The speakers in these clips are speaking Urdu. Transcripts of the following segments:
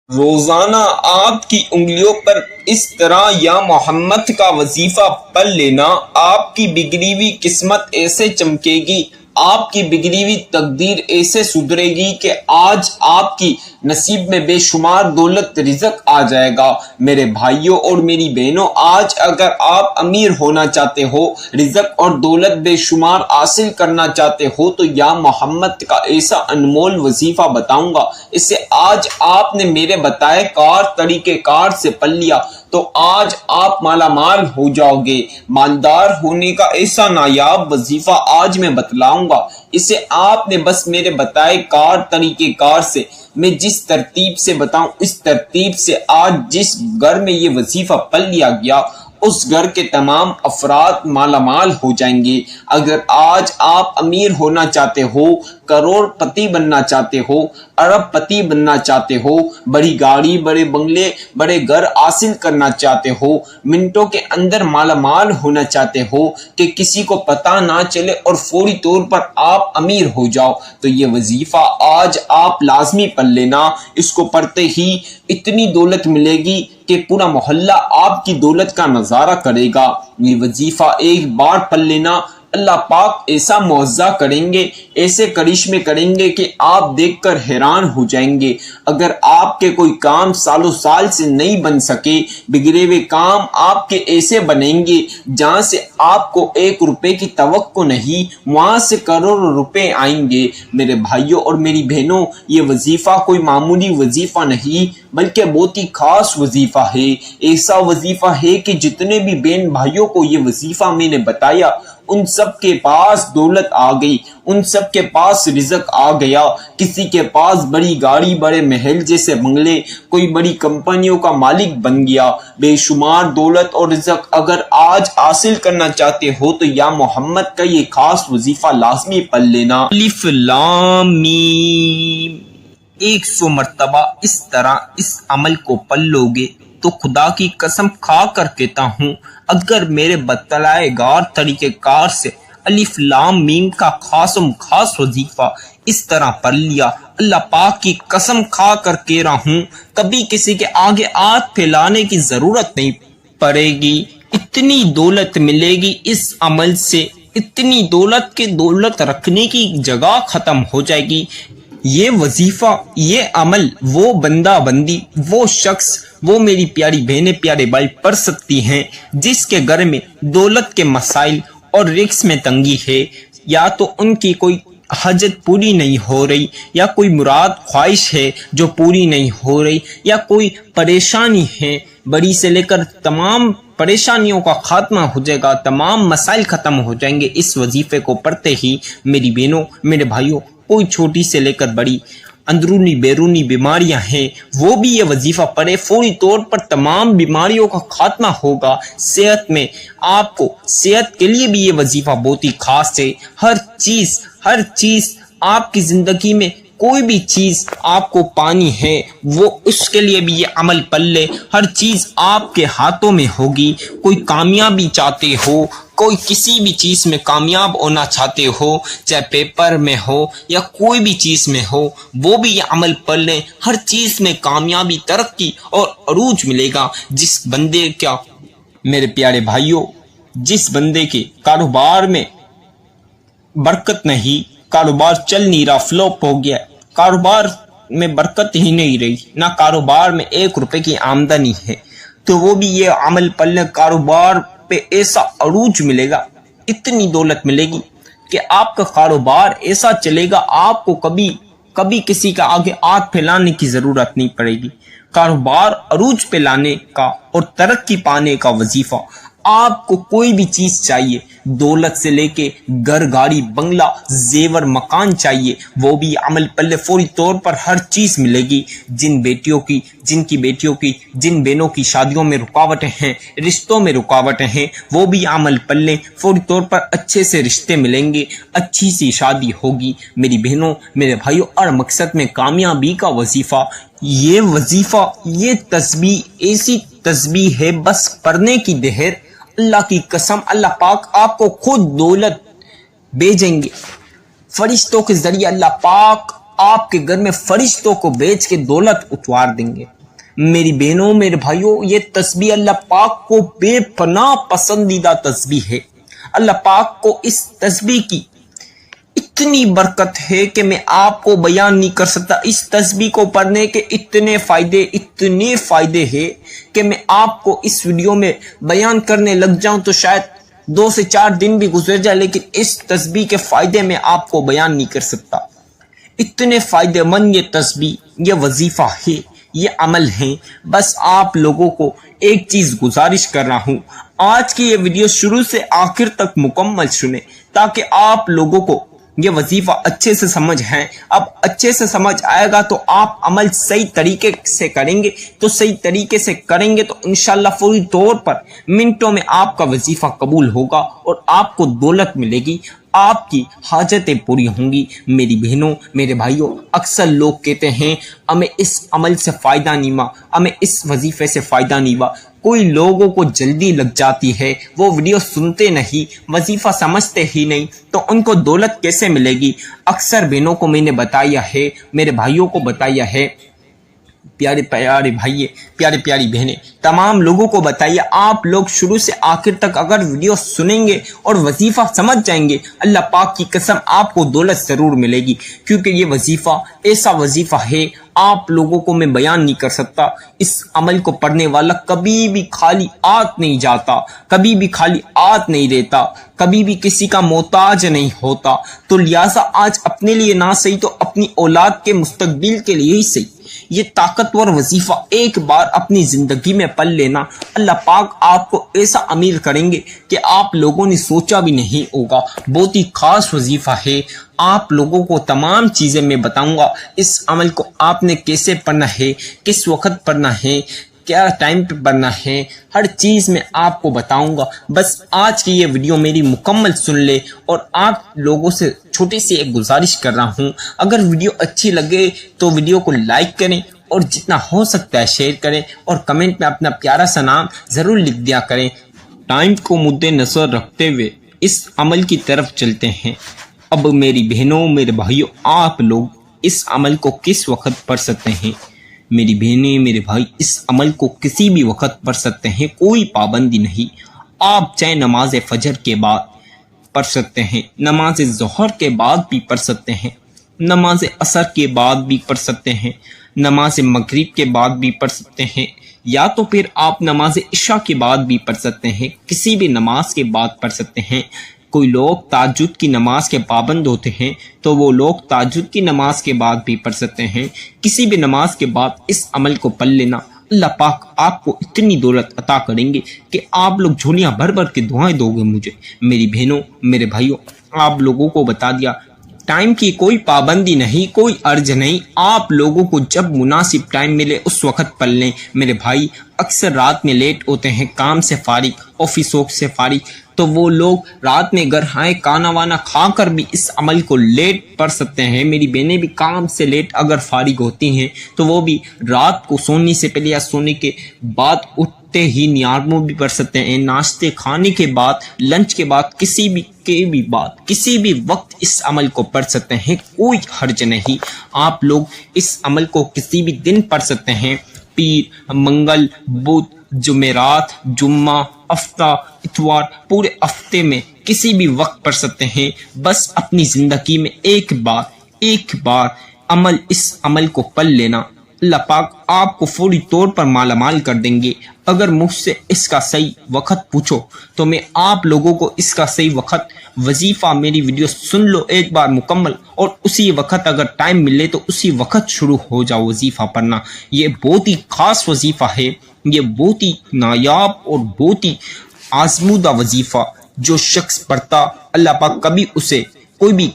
روزانہ آپ کی انگلیوں پر اس طرح یا محمد کا وظیفہ پڑھ لینا آپ کی بگڑی ہوئی قسمت ایسے چمکے گی، آپ کی بگڑی ہوئی تقدیر ایسے سدھرے گی کہ آج آپ کی نصیب میں بے شمار دولت رزق آ جائے گا۔ میرے بھائیوں اور میری بہنوں، آج اگر آپ امیر ہونا چاہتے ہو، رزق اور دولت بے شمار حاصل کرنا چاہتے ہو، تو یا محمد کا ایسا انمول وظیفہ بتاؤں گا، اسے آج آپ نے میرے بتائے طریقہ کار سے پڑھ لیا تو آج آپ مالا مال ہو جاؤ گے۔ مالدار ہونے کا ایسا نایاب وظیفہ آج میں بتلاؤں گا، اسے آپ نے بس میرے بتائے طریقہ کار سے، میں جس ترتیب سے بتاؤں اس ترتیب سے آج جس گھر میں یہ وظیفہ پڑھ لیا گیا اس گھر کے تمام افراد مالا مال ہو جائیں گے۔ اگر آج آپ امیر ہونا چاہتے ہو، کروڑ پتی بننا چاہتے ہو، ارب پتی بننا چاہتے ہو، بڑی گاڑی، بڑے بنگلے، بڑے گھر حاصل کرنا چاہتے ہو، منٹوں کے اندر مالا مال ہونا چاہتے ہو کہ کسی کو پتہ نہ چلے اور فوری طور پر آپ امیر ہو جاؤ، تو یہ وظیفہ آج آپ لازمی پڑھ لینا۔ اس کو پڑھتے ہی اتنی دولت ملے گی کہ پورا محلہ آپ کی دولت کا نظارہ کرے گا۔ یہ وظیفہ ایک بار پڑھ لینا، اللہ پاک ایسا معجزہ کریں گے، ایسے کرشمے کریں گے کہ آپ دیکھ کر حیران ہو جائیں گے۔ اگر آپ کے کوئی کام سالوں سال سے نہیں بن سکے، بگڑے ہوئے کام آپ کے ایسے بنیں گے جہاں سے آپ کو 1 روپے کی توقع نہیں، وہاں سے کروڑوں روپے آئیں گے۔ میرے بھائیوں اور میری بہنوں، یہ وظیفہ کوئی معمولی وظیفہ نہیں بلکہ بہت ہی خاص وظیفہ ہے۔ ایسا وظیفہ ہے کہ جتنے بھی بہن بھائیوں کو یہ وظیفہ میں نے بتایا ان سب کے پاس دولت آ گئی، ان سب کے پاس رزق آ گیا۔ کسی کے پاس بڑی گاڑی، بڑے محل جیسے بنگلے، کوئی بڑی کمپنیوں کا مالک بن گیا۔ بے شمار دولت اور رزق اگر آج حاصل کرنا چاہتے ہو تو یا محمد کا یہ خاص وظیفہ لازمی پڑھ لینا۔ الف لام میم، 100 مرتبہ اس طرح اس عمل کو پڑھ لو گے تو خدا کی قسم کھا کر کہتا ہوں، اگر میرے بتلائے گار طریقہ کار سے الف لام میم کا خاص وظیفہ اس طرح پڑھ لیا، اللہ پاک کی قسم کھا کر کہہ رہا ہوں، کبھی کسی کے آگے ہاتھ پھیلانے کی ضرورت نہیں پڑے گی۔ اتنی دولت ملے گی اس عمل سے، اتنی دولت کہ دولت رکھنے کی جگہ ختم ہو جائے گی۔ یہ وظیفہ، یہ عمل، وہ بندہ بندی، وہ شخص، وہ میری پیاری بہنیں، پیارے بھائی پڑھ سکتی ہیں جس کے گھر میں دولت کے مسائل اور رزق میں تنگی ہے، یا تو ان کی کوئی حاجت پوری نہیں ہو رہی، یا کوئی مراد خواہش ہے جو پوری نہیں ہو رہی، یا کوئی پریشانی ہے بڑی سے لے کر تمام پریشانیوں کا خاتمہ ہو جائے گا، تمام مسائل ختم ہو جائیں گے اس وظیفے کو پڑھتے ہی۔ میری بہنوں، میرے بھائیوں، کوئی چھوٹی سے لے کر بڑی اندرونی بیرونی بیماریاں ہیں وہ بھی یہ وظیفہ پڑھے، فوری طور پر تمام بیماریوں کا خاتمہ ہوگا۔ صحت میں آپ کو، صحت کے لیے بھی یہ وظیفہ بہت ہی خاص ہے۔ ہر چیز آپ کی زندگی میں، کوئی بھی چیز آپ کو پانی ہے وہ اس کے لیے بھی یہ عمل پڑھ لے، ہر چیز آپ کے ہاتھوں میں ہوگی۔ کوئی کامیابی چاہتے ہو، کوئی کسی بھی چیز میں کامیاب ہونا چاہتے ہو، چاہے پیپر میں ہو یا کوئی بھی چیز میں ہو، وہ بھی یہ عمل پڑھ لیں، ہر چیز میں کامیابی، ترقی اور عروج ملے گا۔ جس بندے کا، میرے پیارے بھائیوں، جس بندے کے کاروبار میں برکت نہیں، کاروبار چل نہیں رہا، فلوپ ہو گیا، کاروبار میں برکت ہی نہیں رہی، نہ کاروبار میں 1 روپے کی آمدنی ہے، تو وہ بھی یہ عمل پڑھ لیں، کاروبار پہ ایسا عروج ملے گا، اتنی دولت ملے گی کہ آپ کا کاروبار ایسا چلے گا، آپ کو کبھی کسی کا آگے ہاتھ پھیلانے کی ضرورت نہیں پڑے گی۔ کاروبار عروج پہ لانے کا اور ترقی پانے کا وظیفہ، آپ کو کوئی بھی چیز چاہیے، دولت سے لے کے گھر، گاڑی، بنگلہ، زیور، مکان چاہیے، وہ بھی عمل پلے فوری طور پر ہر چیز ملے گی۔ جن بہنوں کی شادیوں میں رکاوٹیں ہیں، رشتوں میں رکاوٹیں ہیں، وہ بھی عمل پلے فوری طور پر اچھے سے رشتے ملیں گے، اچھی سی شادی ہوگی۔ میری بہنوں، میرے بھائیوں، اور مقصد میں کامیابی کا وظیفہ، یہ تسبیح ایسی تسبیح ہے، بس پڑھنے کی دہر، اللہ کی قسم اللہ پاک آپ کو خود دولت بھیجیں گے، فرشتوں کے ذریعے اللہ پاک آپ کے گھر میں فرشتوں کو بیچ کے دولت اتوار دیں گے۔ میری بہنوں میرے بھائیوں، یہ تسبیح اللہ پاک کو بے پناہ پسندیدہ تسبیح ہے۔ اللہ پاک کو اس تسبیح کی اتنی برکت ہے کہ میں آپ کو بیان نہیں کر سکتا۔ اس تسبیح کو پڑھنے کے اتنے فائدے ہیں کہ میں آپ کو اس ویڈیو میں بیان کرنے لگ جاؤں تو شاید 2 سے 4 دن بھی گزر جائے، لیکن اس تسبیح کے فائدے میں آپ کو بیان نہیں کر سکتا۔ اتنے فائدے مند یہ تسبیح، یہ وظیفہ ہے، یہ عمل ہیں۔ بس آپ لوگوں کو ایک چیز گزارش کر رہا ہوں، آج کی یہ ویڈیو شروع سے آخر تک مکمل سنیں تاکہ آپ لوگوں کو یہ وظیفہ اچھے سے سمجھ ہے۔ اب اچھے سے سمجھ آئے گا تو آپ عمل صحیح طریقے سے کریں گے، تو انشاءاللہ فوری طور پر منٹوں میں آپ کا وظیفہ قبول ہوگا اور آپ کو دولت ملے گی، آپ کی حاجتیں پوری ہوں گی۔ میری بہنوں میرے بھائیوں، اکثر لوگ کہتے ہیں ہمیں اس عمل سے فائدہ نہیں ہوا، ہمیں اس وظیفے سے فائدہ نہیں ہوا۔ کوئی لوگوں کو جلدی لگ جاتی ہے، وہ ویڈیو سنتے نہیں، وظیفہ سمجھتے ہی نہیں، تو ان کو دولت کیسے ملے گی؟ اکثر بہنوں کو میں نے بتایا ہے، میرے بھائیوں کو بتایا ہے، پیارے بھائی، پیاری بہنیں، تمام لوگوں کو بتائیے، آپ لوگ شروع سے آخر تک اگر ویڈیو سنیں گے اور وظیفہ سمجھ جائیں گے، اللہ پاک کی قسم آپ کو دولت ضرور ملے گی، کیونکہ یہ وظیفہ ایسا وظیفہ ہے آپ لوگوں کو میں بیان نہیں کر سکتا۔ اس عمل کو پڑھنے والا کبھی بھی خالی ہاتھ نہیں جاتا، کبھی بھی خالی ہاتھ نہیں رہتا، کبھی بھی کسی کا محتاج نہیں ہوتا۔ تو لہٰذا آج اپنے لیے نہ صحیح تو اپنی اولاد کے مستقبل کے لیے ہی صحیح یہ طاقتور وظیفہ ایک بار اپنی زندگی میں پڑھ لینا، اللہ پاک آپ کو ایسا امیر کریں گے کہ آپ لوگوں نے سوچا بھی نہیں ہوگا۔ بہت ہی خاص وظیفہ ہے، آپ لوگوں کو تمام چیزیں میں بتاؤں گا۔ اس عمل کو آپ نے کیسے پڑھنا ہے، کس وقت پڑھنا ہے، کیا ٹائم پہ پڑھنا ہے، ہر چیز میں آپ کو بتاؤں گا۔ بس آج کی یہ ویڈیو میری مکمل سن لے، اور آپ لوگوں سے چھوٹی سی ایک گزارش کر رہا ہوں، اگر ویڈیو اچھی لگے تو ویڈیو کو لائک کریں اور جتنا ہو سکتا ہے شیئر کریں، اور کمنٹ میں اپنا پیارا سا نام ضرور لکھ دیا کریں۔ ٹائم کو مد نظر رکھتے ہوئے اس عمل کی طرف چلتے ہیں۔ اب میری بہنوں میرے بھائیوں، آپ لوگ اس عمل کو کس وقت پڑھ سکتے ہیں؟ میری بہنیں میرے بھائی، اس عمل کو کسی بھی وقت پڑھ سکتے ہیں، کوئی پابندی نہیں۔ آپ چاہے نماز فجر کے بعد پڑھ سکتے ہیں، نماز ظہر کے بعد بھی پڑھ سکتے ہیں، نماز عصر کے بعد بھی پڑھ سکتے ہیں، نماز مغرب کے بعد بھی پڑھ سکتے ہیں، یا تو پھر آپ نماز عشاء کے بعد بھی پڑھ سکتے ہیں، کسی بھی نماز کے بعد پڑھ سکتے ہیں۔ کوئی لوگ تہجد کی نماز کے پابند ہوتے ہیں تو وہ لوگ تہجد کی نماز کے بعد بھی پڑھ سکتے ہیں، کسی بھی نماز کے بعد اس عمل کو پڑھ لینا، اللہ پاک آپ کو اتنی دولت عطا کریں گے کہ آپ لوگ جھولیاں بھر بھر کے دعائیں دو گے مجھے۔ میری بہنوں میرے بھائیوں، آپ لوگوں کو بتا دیا، ٹائم کی کوئی پابندی نہیں، کوئی عرض نہیں، آپ لوگوں کو جب مناسب ٹائم ملے اس وقت پڑھ لیں۔ میرے بھائی اکثر رات میں لیٹ ہوتے ہیں، کام سے فارغ، آفسوں سے فارغ، تو وہ لوگ رات میں گھر آئے کھانا وانا کھا کر بھی اس عمل کو لیٹ پڑھ سکتے ہیں۔ میری بہنیں بھی کام سے لیٹ اگر فارغ ہوتی ہیں تو وہ بھی رات کو سونے سے پہلے یا سونے کے بعد اٹھتے ہی نیارموں بھی پڑھ سکتے ہیں، ناشتے کھانے کے بعد، لنچ کے بعد، کسی بھی وقت اس عمل کو پڑھ سکتے ہیں، کوئی حرج نہیں۔ آپ لوگ اس عمل کو کسی بھی دن پڑھ سکتے ہیں، پیر، منگل، بدھ، جمعرات، جمعہ، ہفتہ، اتوار، پورے ہفتے میں کسی بھی وقت پڑھ سکتے ہیں۔ بس اپنی زندگی میں ایک بار اس عمل کو پڑھ لینا، اللہ پاک آپ کو فوری طور پر مالا مال کر دیں گے۔ اگر مجھ سے اس کا صحیح وقت پوچھو تو میں آپ لوگوں کو اس کا صحیح وقت، وظیفہ میری ویڈیو سن لو ایک بار مکمل، اور اسی وقت اگر ٹائم ملے تو اسی وقت شروع ہو جاؤ وظیفہ پڑھنا۔ یہ بہت ہی خاص وظیفہ ہے، یہ بہت ہی نایاب اور بہت ہی آزمودہ وظیفہ، جو شخص پڑھتا اللہ پاک کبھی اسے کوئی بھی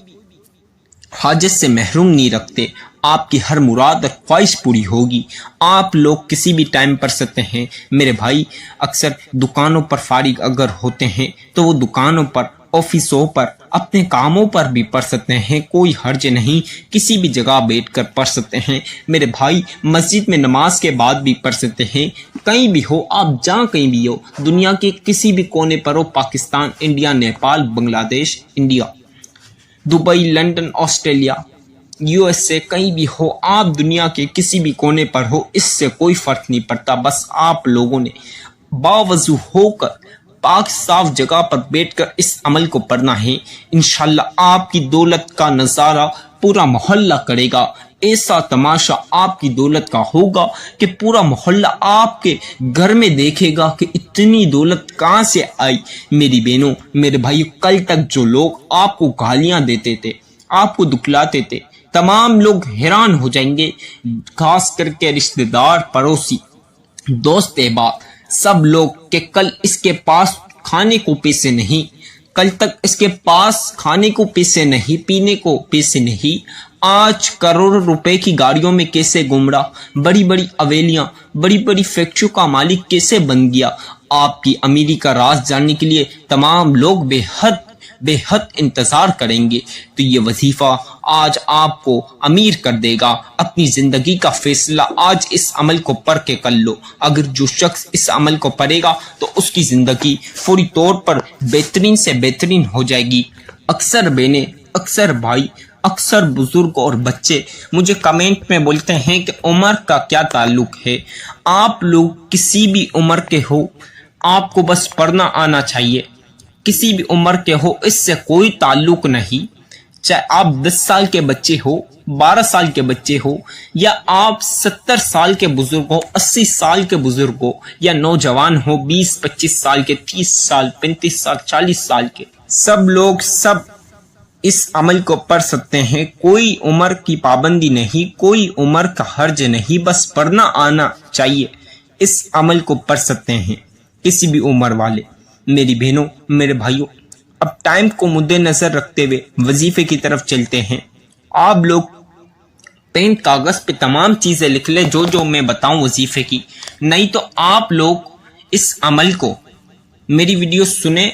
حاجت سے محروم نہیں رکھتے۔ آپ کی ہر مراد اور خواہش پوری ہوگی۔ آپ لوگ کسی بھی ٹائم پڑھ سکتے ہیں۔ میرے بھائی اکثر دکانوں پر فارغ اگر ہوتے ہیں تو وہ دکانوں پر، آفسوں پر، اپنے کاموں پر بھی پڑھ سکتے ہیں، کوئی حرج نہیں، کسی بھی جگہ بیٹھ کر پڑھ سکتے ہیں۔ میرے بھائی مسجد میں نماز کے بعد بھی پڑھ سکتے ہیں، کہیں بھی ہو آپ، جہاں کہیں بھی ہو، دنیا کے کسی بھی کونے پر ہو، پاکستان، انڈیا، نیپال، بنگلہ دیش، India, Dubai, London, Australia, USA کہیں بھی ہو، آپ دنیا کے کسی بھی کونے پر ہو، اس سے کوئی فرق نہیں پڑتا. بس آپ لوگوں نے باوضو ہو کر پاک صاف جگہ پر بیٹھ کر اس عمل کو پڑھنا ہے. انشاءاللہ آپ کی دولت کا نظارہ پورا محلہ کرے گا. ایسا تماشا آپ کی دولت کا ہوگا کہ پورا محلہ آپ کے گھر میں دیکھے گا کہ اتنی دولت کہاں سے آئی. میری بہنوں، میرے بھائی، کل تک جو لوگ آپ کو گالیاں دیتے تھے، آپ کو دکھلاتے تھے، تمام لوگ حیران ہو جائیں گے. خاص کر کے رشتہ دار، پڑوسی، دوست احباب، سب لوگ کہ کل اس کے پاس کھانے کو پیسے نہیں، کل تک اس کے پاس کھانے کو پیسے نہیں، پینے کو پیسے نہیں، آج کروڑ روپے کی گاڑیوں میں کیسے گھوم رہا، بڑی بڑی حویلیاں، بڑی بڑی فیکٹریوں کا مالک کیسے بن گیا. آپ کی امیری کا راز جاننے کے لیے تمام لوگ بے حد انتظار کریں گے. تو یہ وظیفہ آج آپ کو امیر کر دے گا. اپنی زندگی کا فیصلہ آج اس عمل کو پڑھ کے کر لو. اگر جو شخص اس عمل کو پڑھے گا تو اس کی زندگی فوری طور پر بہترین سے بہترین ہو جائے گی. اکثر بہنیں، اکثر بھائی، اکثر بزرگ اور بچے مجھے کمنٹ میں بولتے ہیں کہ عمر کا کیا تعلق ہے. آپ لوگ کسی بھی عمر کے ہو، آپ کو بس پڑھنا آنا چاہیے. کسی بھی عمر کے ہو، اس سے کوئی تعلق نہیں. چاہے آپ 10 سال کے بچے ہو، 12 سال کے بچے ہو، یا آپ 70 سال کے بزرگ ہو، 80 سال کے بزرگ ہو، یا نوجوان ہو، 20-25 سال کے، 30 سال، 35 سال، 40 سال کے، سب لوگ سب اس عمل کو پڑھ سکتے ہیں. کوئی عمر کی پابندی نہیں، کوئی عمر کا حرج نہیں، بس پڑھنا آنا چاہیے. اس عمل کو پڑھ سکتے ہیں کسی بھی عمر والے. میری بہنوں، میرے بھائیوں، اب ٹائم کو مد نظر رکھتے ہوئے وظیفے کی طرف چلتے ہیں. آپ لوگ پین کاغذ پہ تمام چیزیں لکھ لیں جو میں بتاؤں وظیفے کی. نہیں تو آپ لوگ اس عمل کو، میری ویڈیو سنیں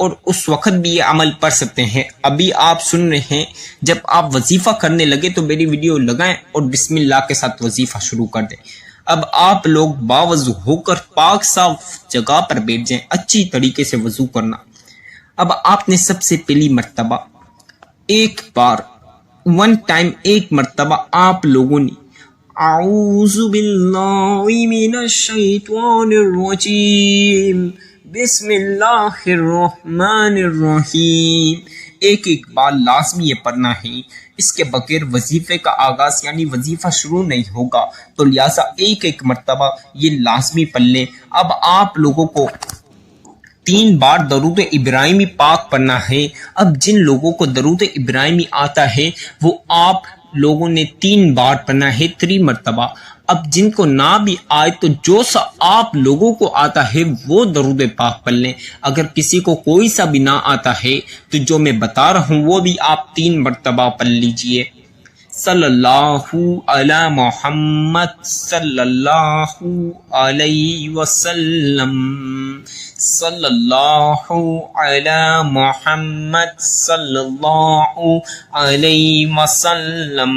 اور اس وقت بھی یہ عمل پڑھ سکتے ہیں. ابھی آپ سن رہے ہیں، جب آپ وظیفہ کرنے لگے تو میری ویڈیو لگائیں اور بسم اللہ کے ساتھ وظیفہ شروع کر دیں. اب آپ لوگ باوضو ہو کر پاک صاف جگہ پر بیٹھ جائیں، اچھی طریقے سے وضو کرنا. اب آپ نے سب سے پہلی مرتبہ ایک بار، ون ٹائم، ایک مرتبہ آپ لوگوں نے اعوذ باللہ من الشیطان الرجیم بسم اللہ الرحمن الرحیم ایک بار لازمی یہ پڑھنا ہے. اس کے بغیر وظیفے کا آغاز یعنی وظیفہ شروع نہیں ہوگا. تو لہٰذا ایک مرتبہ یہ لازمی پڑھ لیں. اب آپ لوگوں کو 3 بار درود ابراہیمی پاک پڑھنا ہے. اب جن لوگوں کو درود ابراہیمی آتا ہے وہ آپ لوگوں نے 3 بار پڑھنا ہے، 3 مرتبہ. اب جن کو نہ بھی آئے تو جو سا آپ لوگوں کو آتا ہے وہ درود پاک پڑھ لیں. اگر کسی کو کوئی سا بھی نہ آتا ہے تو جو میں بتا رہا ہوں وہ بھی آپ 3 مرتبہ پڑھ لیجئے. صلی اللہ علی محمد صلی اللہ علیہ وسلم، صلی اللہ علی محمد صلی اللہ علیہ وسلم،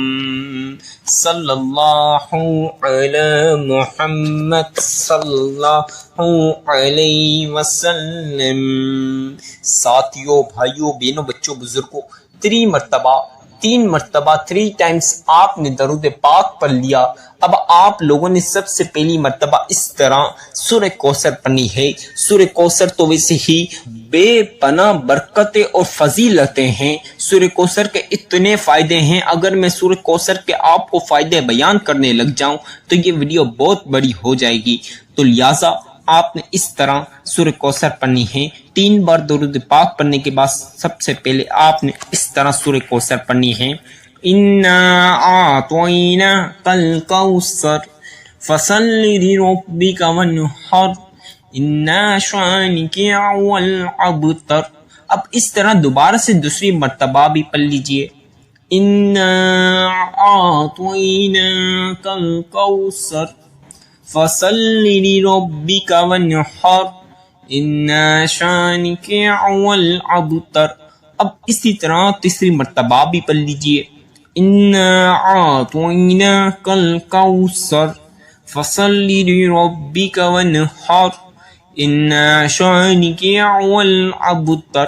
صلی اللہ علی محمد صلی اللہ علیہ وسلم. ساتھیوں، بھائیوں، بہنوں، بچوں، بزرگوں، 3 مرتبہ 3 ٹائمز آپ نے درود پاک پڑھ لیا. اب آپ لوگوں نے سب سے پہلی مرتبہ اس طرح سورہ کوثر پڑھنی ہے. سورہ کوثر تو ویسے ہی بے پناہ برکتیں اور فضیلتیں ہیں. سورہ کوثر کے اتنے فائدے ہیں، اگر میں سورہ کوثر کے آپ کو فائدے بیان کرنے لگ جاؤں تو یہ ویڈیو بہت بڑی ہو جائے گی. تو لہٰذا آپ نے اس طرح سورہ کوثر پڑھنی ہے. 3 بار درود پاک پڑھنے کے بعد سب سے پہلے آپ نے اس طرح سورہ کوثر پڑھنی ہے. اِنَّا أَعْطَيْنَاكَ الْكَوْثَرَ فَصَلِّ لِرَبِّكَ وَانْحَرْ إِنَّ شَانِئَكَ هُوَ الْأَبْتَرُ. اب اس طرح دوبارہ سے دوسری مرتبہ بھی پڑھ لیجئے. اِنَّا أَعْطَيْنَاكَ الْكَوْثَرَ فَصَلِّ لِرَبِّكَ وَانْحَرْ إِنَّ شَانِئَكَ هُوَ الْأَبْتَرُ. اب اسی طرح تیسری مرتبہ بھی پڑھ لیجئے. إِنَّا أَعْطَيْنَاكَ الْكَوْثَرَ فَصَلِّ لِرَبِّكَ وَانْحَرْ إِنَّ شَانِئَكَ هُوَ الْأَبْتَرُ.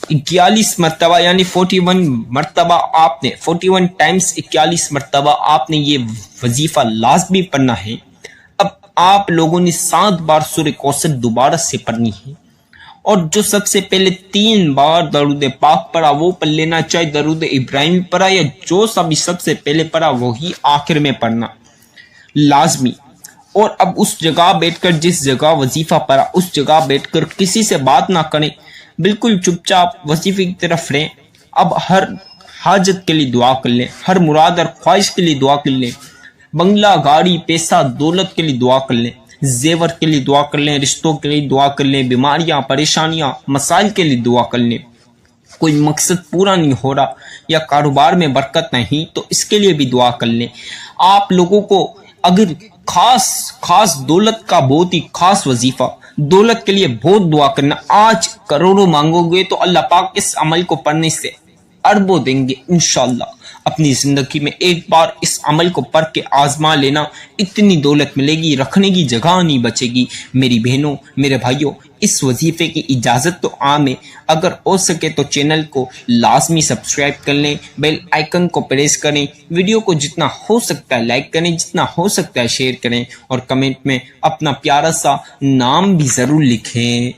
41 مرتبہ یعنی 41 مرتبہ آپ نے 41 ٹائمز 41 مرتبہ آپ نے یہ وظیفہ لازمی پڑھنا ہے۔ اب آپ لوگوں نے 7 بار سورہ کوثر دوبارہ سے پڑھنی ہے، اور جو سب سے پہلے 3 بار درود پاک پڑھا وہ پڑھ لینا، چاہے درود ابراہیم پڑھا یا جو سب سے پہلے پڑھا وہی آخر میں پڑھنا لازمی۔ اور اب اس جگہ بیٹھ کر جس جگہ وظیفہ پڑھا اس جگہ بیٹھ کر کسی سے بات نہ کریں، بالکل چپ چاپ وظیفے کی طرف رہیں۔ اب ہر حاجت کے لیے دعا کر لیں، ہر مراد اور خواہش کے لیے دعا کر لیں، بنگلہ گاڑی پیسہ دولت کے لیے دعا کر لیں، زیور کے لیے دعا کر لیں، رشتوں کے لیے دعا کر لیں، بیماریاں پریشانیاں مسائل کے لیے دعا کر لیں، کوئی مقصد پورا نہیں ہو رہا یا کاروبار میں برکت نہیں تو اس کے لیے بھی دعا کر لیں۔ آپ لوگوں کو اگر خاص دولت کا بہت ہی خاص وظیفہ، دولت کے لیے بہت دعا کرنا، آج کروڑوں مانگو گے تو اللہ پاک اس عمل کو پڑھنے سے اربوں دیں گے انشاءاللہ۔ اپنی زندگی میں ایک بار اس عمل کو پڑھ کے آزما لینا، اتنی دولت ملے گی، رکھنے کی جگہ نہیں بچے گی۔ میری بہنوں میرے بھائیوں، اس وظیفے کی اجازت تو عام ہے، اگر ہو سکے تو چینل کو لازمی سبسکرائب کر لیں، بیل آئیکن کو پریس کریں، ویڈیو کو جتنا ہو سکتا ہے لائک کریں، جتنا ہو سکتا ہے شیئر کریں، اور کمنٹ میں اپنا پیارا سا نام بھی ضرور لکھیں۔